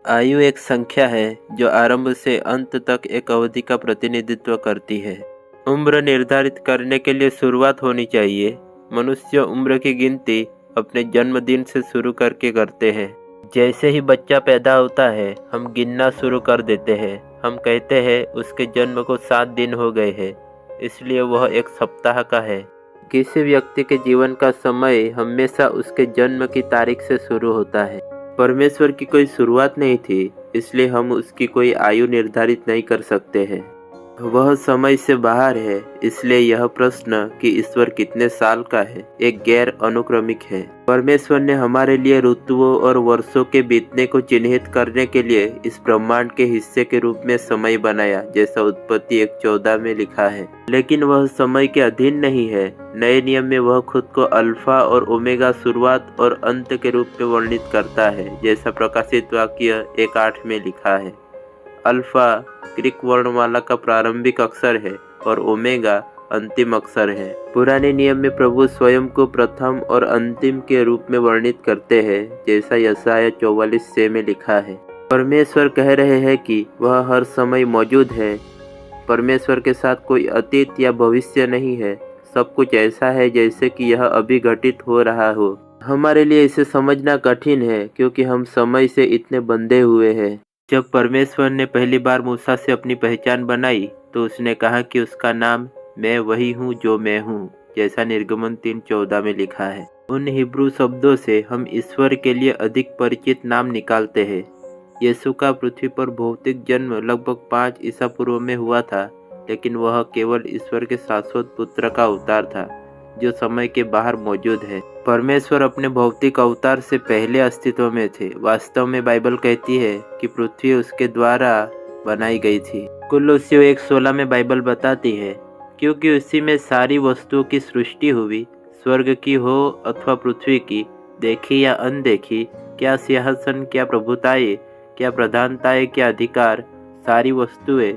आयु एक संख्या है जो आरंभ से अंत तक एक अवधि का प्रतिनिधित्व करती है। उम्र निर्धारित करने के लिए शुरुआत होनी चाहिए। मनुष्य उम्र की गिनती अपने जन्मदिन से शुरू करके करते हैं। जैसे ही बच्चा पैदा होता है हम गिनना शुरू कर देते हैं। हम कहते हैं उसके जन्म को 7 दिन हो गए हैं, इसलिए वह एक सप्ताह का है। किसी व्यक्ति के जीवन का समय हमेशा उसके जन्म की तारीख से शुरू होता है। परमेश्वर की कोई शुरुआत नहीं थी, इसलिए हम उसकी कोई आयु निर्धारित नहीं कर सकते हैं। वह समय से बाहर है, इसलिए यह प्रश्न कि ईश्वर कितने साल का है एक गैर अनुक्रमिक है। परमेश्वर ने हमारे लिए ऋतुओं और वर्षों के बीतने को चिन्हित करने के लिए इस ब्रह्मांड के हिस्से के रूप में समय बनाया, जैसा उत्पत्ति 1:14 में लिखा है। लेकिन वह समय के अधीन नहीं है। नए नियम में वह खुद को अल्फा और ओमेगा, शुरुआत और अंत के रूप में वर्णित करता है, जैसा प्रकाशित वाक्य 1:8 में लिखा है। अल्फा ग्रीक वर्णमाला का प्रारंभिक अक्षर है और ओमेगा अंतिम अक्षर है। पुराने नियम में प्रभु स्वयं को प्रथम और अंतिम के रूप में वर्णित करते हैं, जैसा यशायाह 44:6 में लिखा है। परमेश्वर कह रहे हैं कि वह हर समय मौजूद है। परमेश्वर के साथ कोई अतीत या भविष्य नहीं है। सब कुछ ऐसा है जैसे कि यह अभी घटित हो रहा हो। हमारे लिए इसे समझना कठिन है क्योंकि हम समय से इतने बंधे हुए हैं। जब परमेश्वर ने पहली बार मूसा से अपनी पहचान बनाई तो उसने कहा कि उसका नाम मैं वही हूँ जो मैं हूँ, जैसा निर्गमन 3:14 में लिखा है। उन हिब्रू शब्दों से हम ईश्वर के लिए अधिक परिचित नाम निकालते हैं। यीशु का पृथ्वी पर भौतिक जन्म लगभग 5 ईसा पूर्व में हुआ था, लेकिन वह केवल ईश्वर के शाश्वत पुत्र का अवतार था जो समय के बाहर मौजूद है। परमेश्वर अपने भौतिक अवतार से पहले अस्तित्व में थे। वास्तव में बाइबल कहती है कि पृथ्वी उसके द्वारा बनाई गई थी। कुलोसियों 1:16 में बाइबल बताती है, क्योंकि उसी में सारी वस्तुओं की सृष्टि हुई, स्वर्ग की हो अथवा पृथ्वी की, देखी या अनदेखी, क्या सिंहासन, क्या प्रभुताएं, क्या प्रधानताएं, क्या अधिकार, सारी वस्तुएं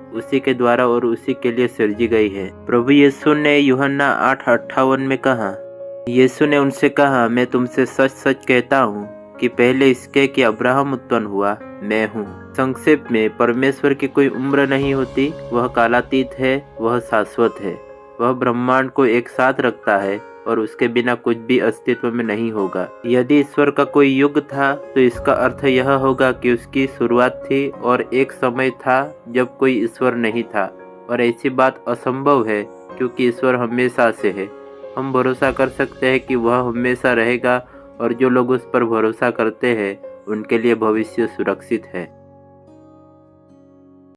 उसी के द्वारा और उसी के लिए सृजी गई है। प्रभु यीशु ने यूहन्ना 8:58 में कहा, यीशु ने उनसे कहा, मैं तुमसे सच सच कहता हूँ कि पहले इसके कि अब्राहम उत्पन्न हुआ, मैं हूँ। संक्षेप में, परमेश्वर की कोई उम्र नहीं होती। वह कालातीत है, वह शाश्वत है। वह ब्रह्मांड को एक साथ रखता है और उसके बिना कुछ भी अस्तित्व में नहीं होगा। यदि ईश्वर का कोई युग था तो इसका अर्थ यह होगा कि उसकी शुरुआत थी और एक समय था जब कोई ईश्वर नहीं था। और ऐसी बात असंभव है क्योंकि ईश्वर हमेशा से है। हम भरोसा कर सकते हैं कि वह हमेशा रहेगा और जो लोग उस पर भरोसा करते हैं उनके लिए भविष्य सुरक्षित है।